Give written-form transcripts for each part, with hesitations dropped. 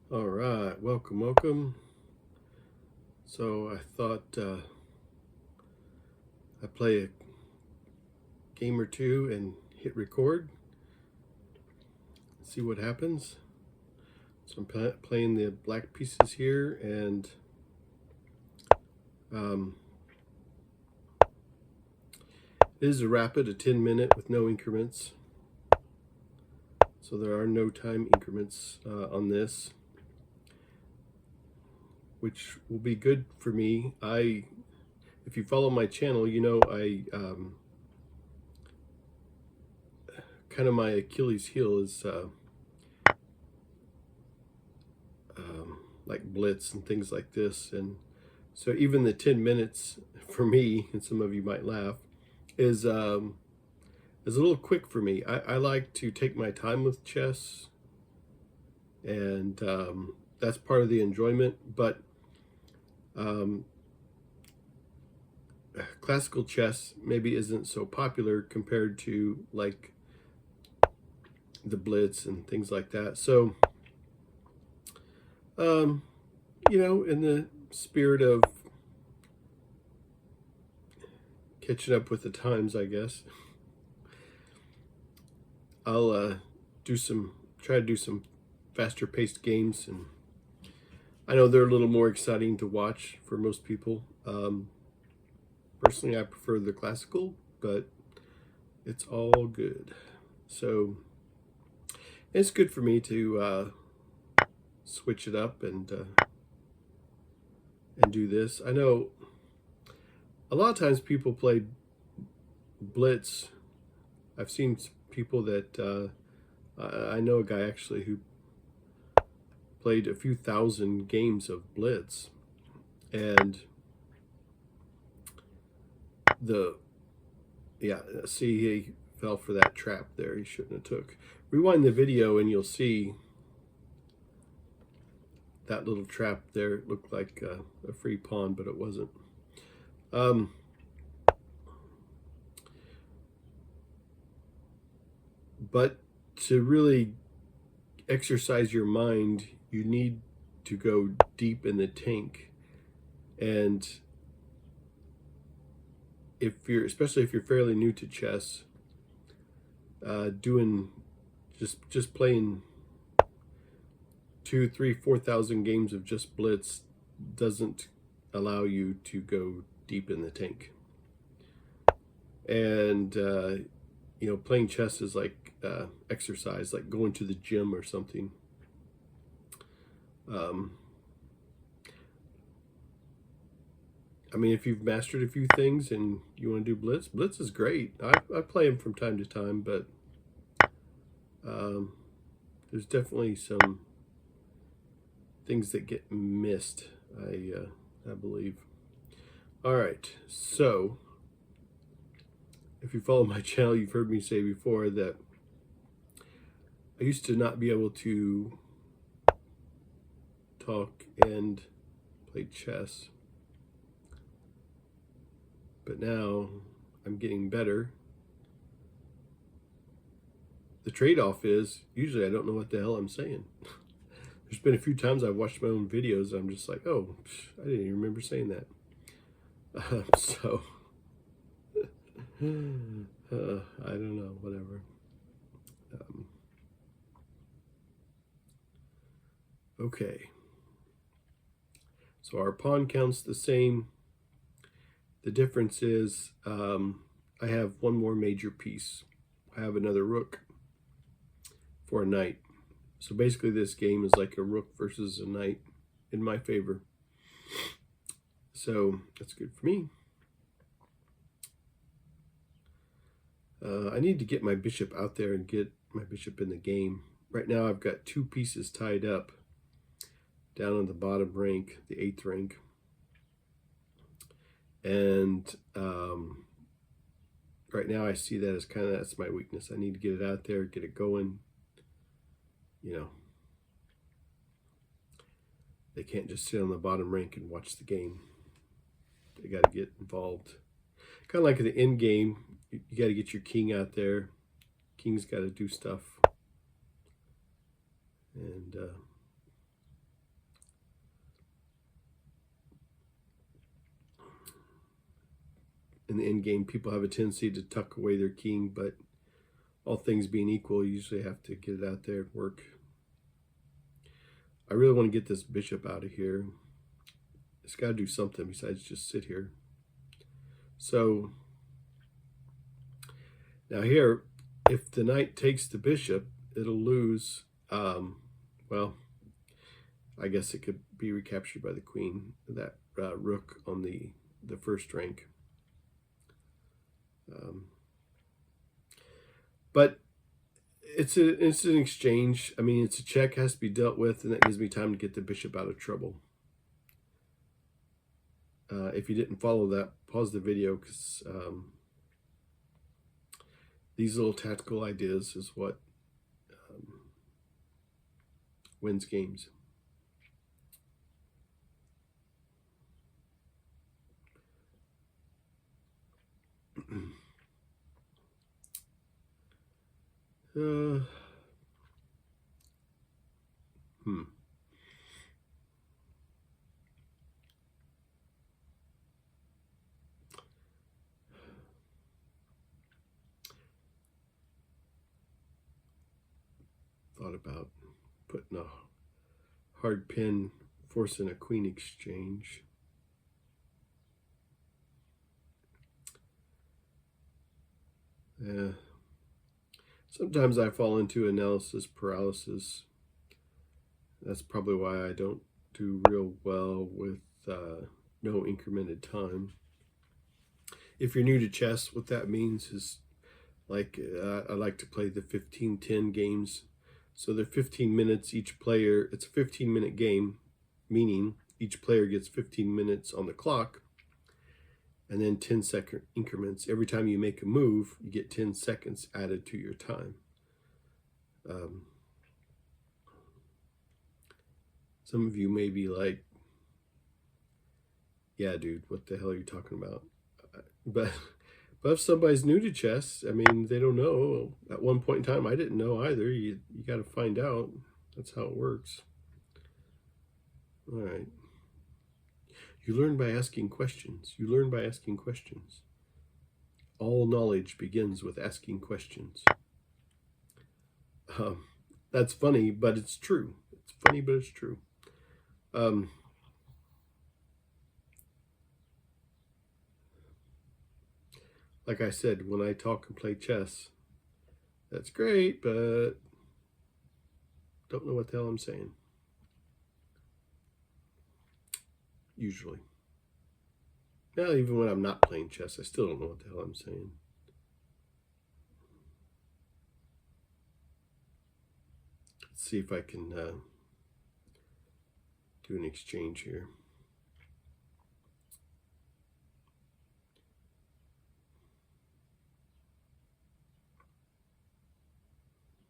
All right, welcome. So I thought I'd play a game or two and hit record, see what happens. So I'm playing the black pieces here, and um, it is a rapid, a 10-minute with no increments. So there are no time increments on this, which will be good for me. If you follow my channel, you know I kind of my Achilles heel is like blitz and things like this, and so even the 10 minutes for me, and some of you might laugh, is a little quick for me. I like to take my time with chess, and that's part of the enjoyment. But um, classical chess maybe isn't so popular compared to like the blitz and things like that. So um, in the spirit of catching up with the times, I guess I'll try to do some faster paced games, and I know they're a little more exciting to watch for most people. Personally, I prefer the classical, but it's all good. So it's good for me to switch it up and do this. I know a lot of times people play blitz. I've seen people that I know a guy actually who played a few thousand games of blitz, and the yeah, see, he fell for that trap there. He shouldn't have took. Rewind the video and you'll see that little trap there. It looked like a free pawn, but it wasn't. Um, but to really exercise your mind, you need to go deep in the tank. And especially if you're fairly new to chess, doing just playing 2, 3, 4,000 games of just blitz doesn't allow you to go deep in the tank. And playing chess is like exercise, like going to the gym or something. I mean, if you've mastered a few things and you want to do blitz is great. I play them from time to time, but there's definitely some things that get missed, I believe. All right, so if you follow my channel, you've heard me say before that I used to not be able to talk and play chess, but now I'm getting better. The trade-off is usually I don't know what the hell I'm saying. There's been a few times I've watched my own videos and I'm just like, oh, I didn't even remember saying that. So I don't know, whatever. Okay, so our pawn count's the same. The difference is I have one more major piece. I have another rook for a knight. So basically this game is like a rook versus a knight in my favor. So that's good for me. I need to get my bishop out there and get my bishop in the game. Right now I've got two pieces tied up down on the bottom rank, the 8th rank. And right now I see that as that's my weakness. I need to get it out there, get it going. They can't just sit on the bottom rank and watch the game. They got to get involved. Kind of like in the end game, you got to get your king out there. King's got to do stuff. And in the end game, people have a tendency to tuck away their king, but all things being equal, you usually have to get it out there and work. I really want to get this bishop out of here. It's got to do something besides just sit here. So now here, if the knight takes the bishop, it'll lose. Well, I guess it could be recaptured by the queen, that rook on the first rank. But it's an exchange. I mean, it's a check, has to be dealt with, and that gives me time to get the bishop out of trouble. If you didn't follow that, pause the video, because these little tactical ideas is what wins games. Thought about putting a hard pin, forcing a queen exchange. Sometimes I fall into analysis paralysis. That's probably why I don't do real well with no incremented time. If you're new to chess, what that means is, like, I like to play the 15-10 games. So they're 15 minutes each player. It's a 15-minute game, meaning each player gets 15 minutes on the clock, and then 10-second increments. Every time you make a move, you get 10 seconds added to your time. Some of you may be like, yeah, dude, what the hell are you talking about? But if somebody's new to chess, I mean, they don't know. At one point in time, I didn't know either. You got to find out. That's how it works. All right. You learn by asking questions. You learn by asking questions. All knowledge begins with asking questions. That's funny, but it's true. It's funny, but it's true. Like I said, when I talk and play chess, that's great, but don't know what the hell I'm saying. Usually. Now, even when I'm not playing chess, I still don't know what the hell I'm saying. Let's see if I can do an exchange here.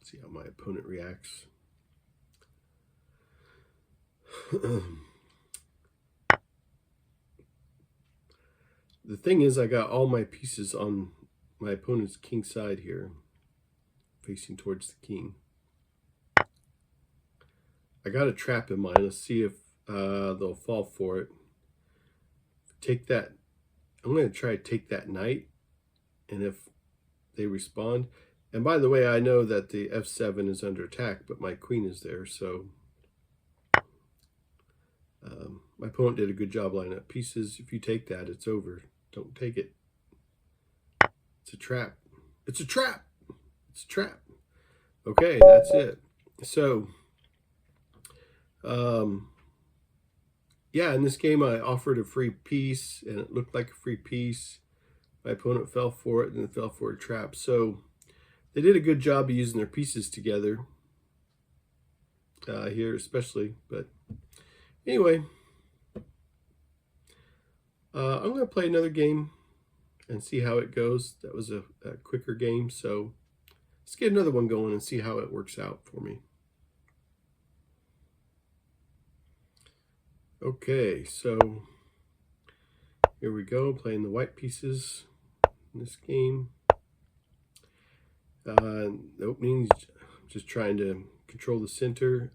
See how my opponent reacts. The thing is, I got all my pieces on my opponent's king side here, facing towards the king. I got a trap in mind. Let's see if they'll fall for it. Take that. I'm going to try to take that knight, and if they respond. And by the way, I know that the f7 is under attack, but my queen is there, so my opponent did a good job lining up pieces. If you take that, it's over. Don't take it. It's a trap. It's a trap. It's a trap. Okay, that's it. So, yeah, in this game I offered a free piece, and it looked like a free piece. My opponent fell for it, and then fell for a trap. So they did a good job of using their pieces together here, especially. But anyway, I'm going to play another game and see how it goes. That was a quicker game, so let's get another one going and see how it works out for me. Okay, so here we go, playing the white pieces in this game. The openings, just trying to control the center.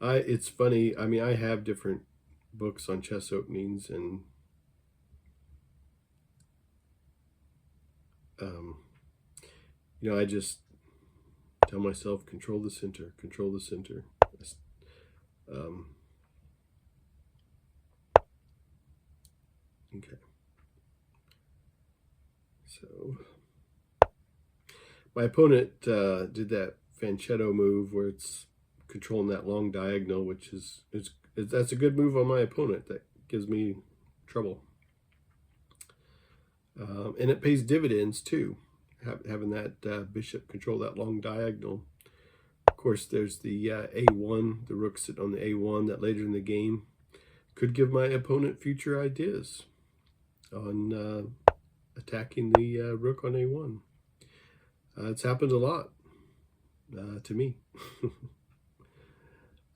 It's funny, I mean, I have different books on chess openings, and I just tell myself, control the center, control the center. Um, okay. So my opponent did that Fanchetto move where it's controlling that long diagonal, which is that's a good move on my opponent. That gives me trouble. And it pays dividends too, having that bishop control that long diagonal. Of course, there's the A1, the rook sitting on the A1 that later in the game could give my opponent future ideas on attacking the rook on A1. It's happened a lot to me.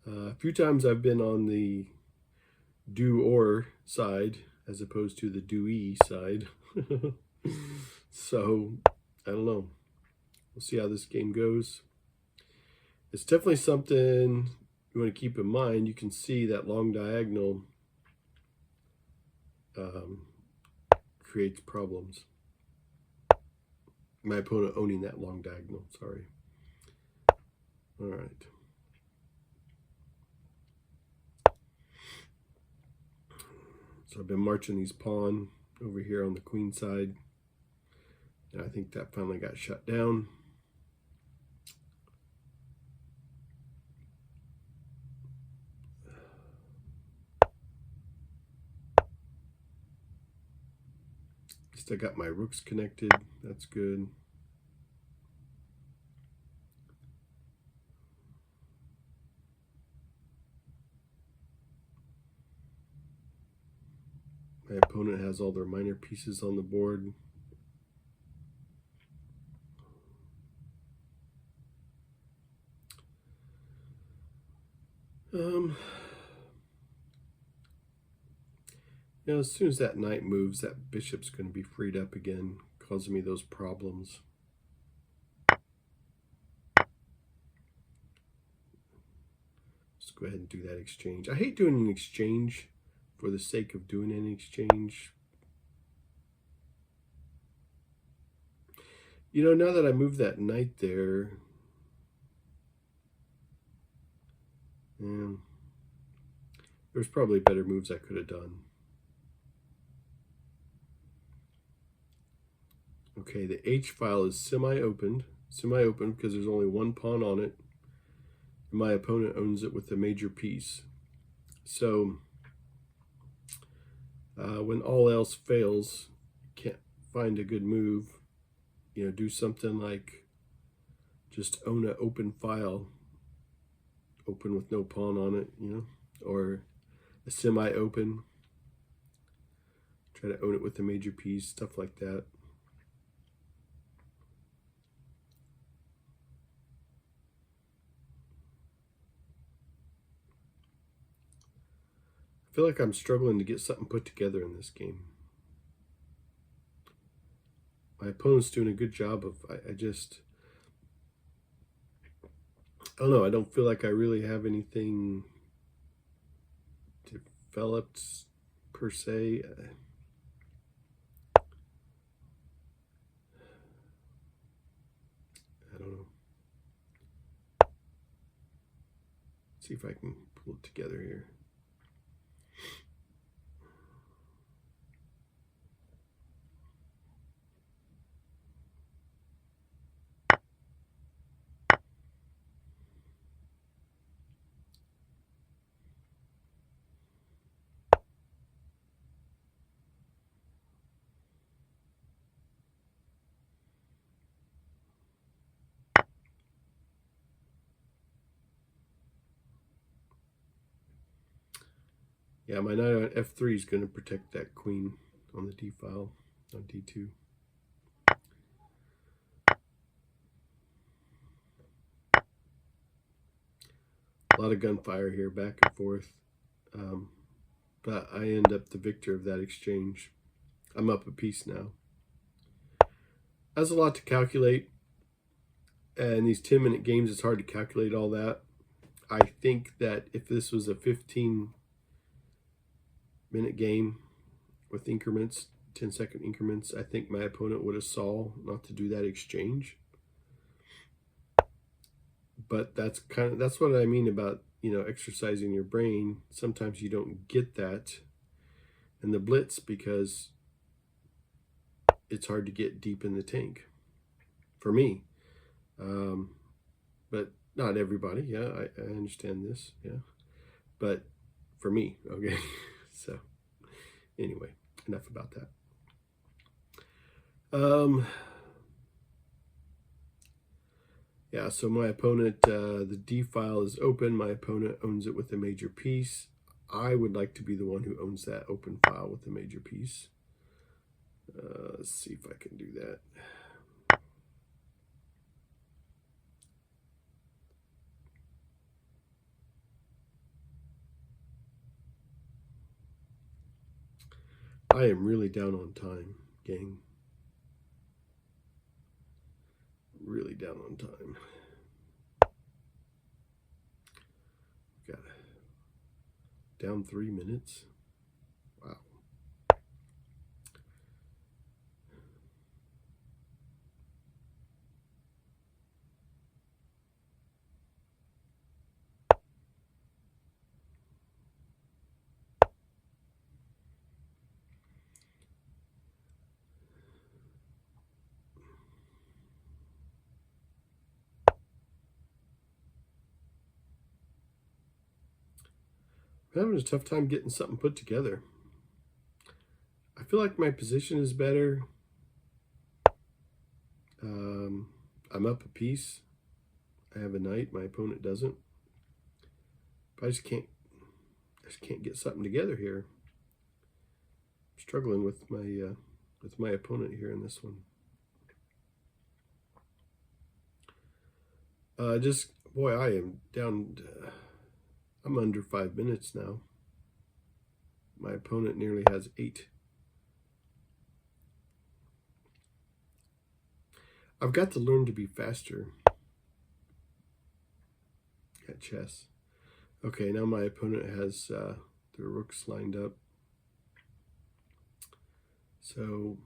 A few times I've been on the do-or side as opposed to the do-e side. So, I don't know. We'll see how this game goes. It's definitely something you want to keep in mind. You can see that long diagonal creates problems. My opponent owning that long diagonal, sorry. All right. So I've been marching these pawn over here on the queen side. And I think that finally got shut down. Still got my rooks connected. That's good. My opponent has all their minor pieces on the board. As soon as that knight moves, that bishop's going to be freed up again, causing me those problems. Let's go ahead and do that exchange. I hate doing an exchange for the sake of doing an exchange. Now that I moved that knight there, there's probably better moves I could have done. Okay, the H file is semi-opened because there's only one pawn on it. And my opponent owns it with a major piece. So when all else fails, can't find a good move, do something like just own an open file, open with no pawn on it, or a semi-open, try to own it with a major piece, stuff like that. I feel like I'm struggling to get something put together in this game. My opponent's doing a good job of, I don't know, I don't feel like I really have anything developed per se. I don't know. Let's see if I can pull it together here. Yeah, my knight on f3 is going to protect that queen on the d file, on d2. A lot of gunfire here, back and forth. But I end up the victor of that exchange. I'm up a piece now. That's a lot to calculate. And these 10-minute games, it's hard to calculate all that. I think that if this was a 15 minute game with increments, 10-second increments, I think my opponent would have saw not to do that exchange. But that's what I mean about, exercising your brain. Sometimes you don't get that in the blitz because it's hard to get deep in the tank for me. But not everybody. Yeah, I understand this. Yeah. But for me, okay. So anyway, enough about that. Yeah, so my opponent, the D file is open. My opponent owns it with a major piece. I would like to be the one who owns that open file with a major piece. Let's see if I can do that. I am really down on time, gang. Really down on time. Got down 3 minutes. Wow. I'm having a tough time getting something put together. I feel like my position is better. I'm up a piece. I have a knight. My opponent doesn't. But I just can't get something together here. I'm struggling with my opponent here in this one. Boy, I am down. I'm under 5 minutes now. My opponent nearly has 8. I've got to learn to be faster at chess. Okay, now my opponent has the rooks lined up. So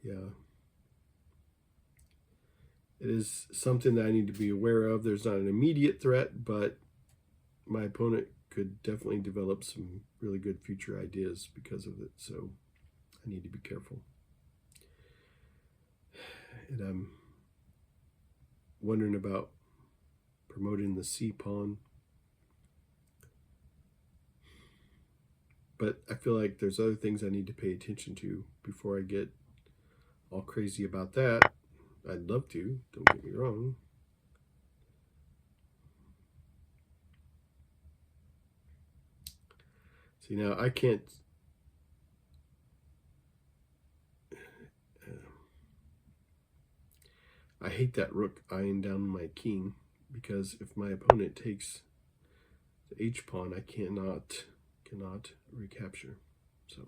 yeah, it is something that I need to be aware of. There's not an immediate threat, but my opponent could definitely develop some really good future ideas because of it. So I need to be careful. And I'm wondering about promoting the C pawn. But I feel like there's other things I need to pay attention to before I get all crazy about that. I'd love to, don't get me wrong. See, now I can't. I hate that rook eyeing down my king, because if my opponent takes the H pawn, I cannot recapture. So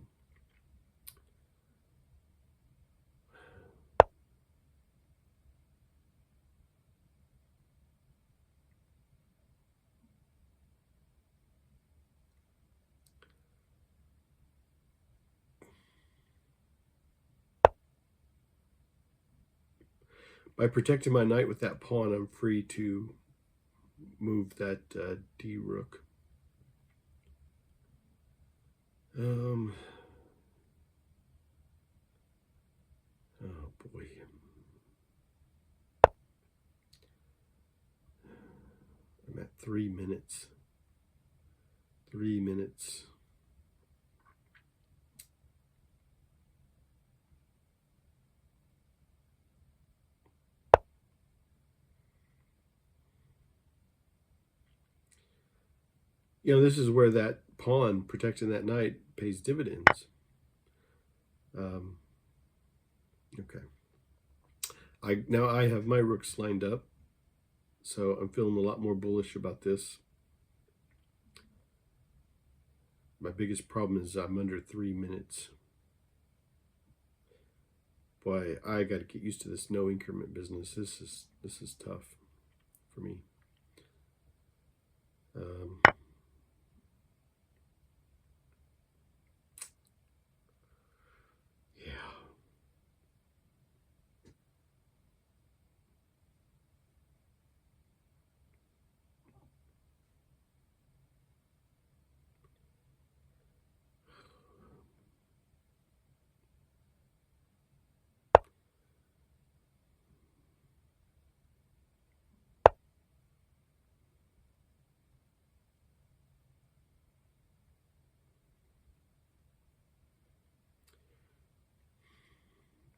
by protecting my knight with that pawn, I'm free to move that D rook. Oh boy. I'm at 3 minutes. 3 minutes. This is where that pawn protecting that knight pays dividends. Okay. Now I have my rooks lined up, so I'm feeling a lot more bullish about this. My biggest problem is I'm under 3 minutes. Boy, I got to get used to this no increment business. This is tough for me. Um, yeah.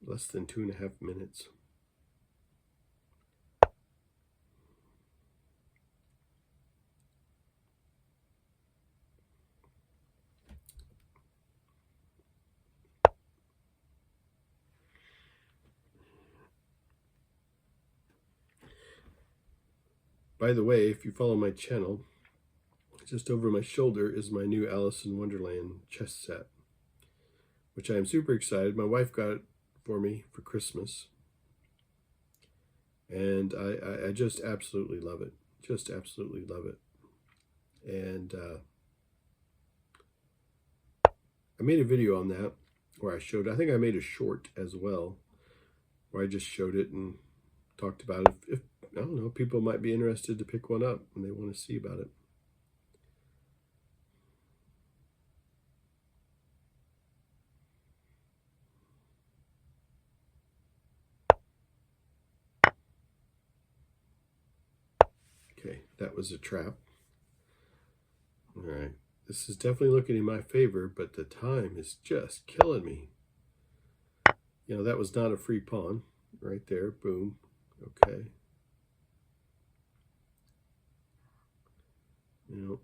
Less than 2.5 minutes. By the way, if you follow my channel, just over my shoulder is my new Alice in Wonderland chess set, which I am super excited. My wife got it for me for Christmas, and I just absolutely love it. Just absolutely love it. And I made a video on that where I showed, I think I made a short as well, where I just showed it and talked about it. If I don't know, people might be interested to pick one up and they want to see about it. Okay, that was a trap. All right, this is definitely looking in my favor, but the time is just killing me. You know, that was not a free pawn right there. Boom. Okay. You know.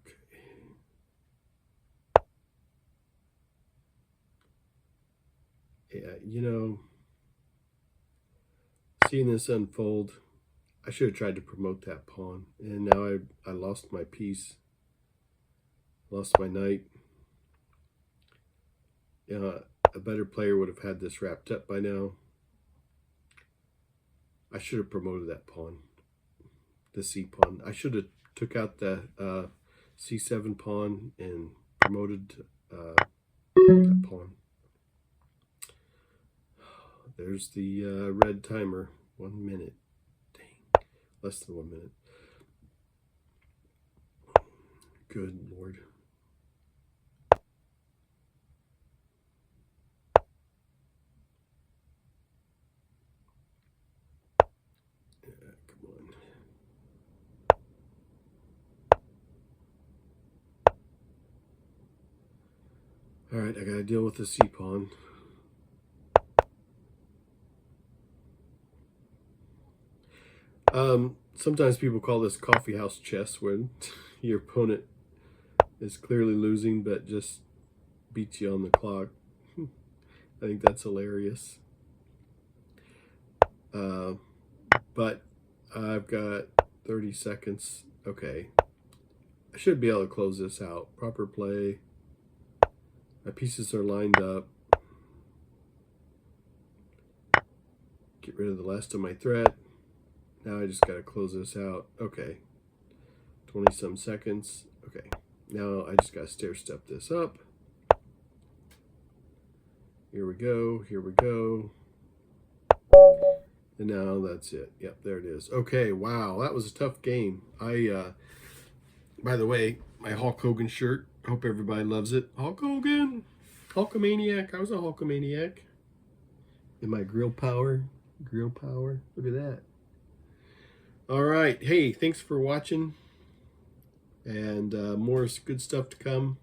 Okay. Yeah, you know, seeing this unfold, I should have tried to promote that pawn, and now I lost my piece, lost my knight. A better player would have had this wrapped up by now. I should have promoted that pawn, the C pawn. I should have took out the C7 pawn and promoted that pawn. There's the red timer. 1 minute. Dang. Less than 1 minute. Good Lord. Yeah, come on. All right, I gotta deal with the C pawn. Sometimes people call this coffee house chess, when your opponent is clearly losing but just beats you on the clock. I think that's hilarious. But I've got 30 seconds. Okay. I should be able to close this out. Proper play. My pieces are lined up. Get rid of the last of my threat. Now I just got to close this out. Okay. 20 some seconds. Okay. Now I just got to stair step this up. Here we go. Here we go. And now that's it. Yep, there it is. Okay, wow, that was a tough game. By the way, my Hulk Hogan shirt. Hope everybody loves it. Hulk Hogan, Hulkamaniac. I was a Hulkamaniac. And my grill power. Look at that. All right. Hey, thanks for watching. And more good stuff to come.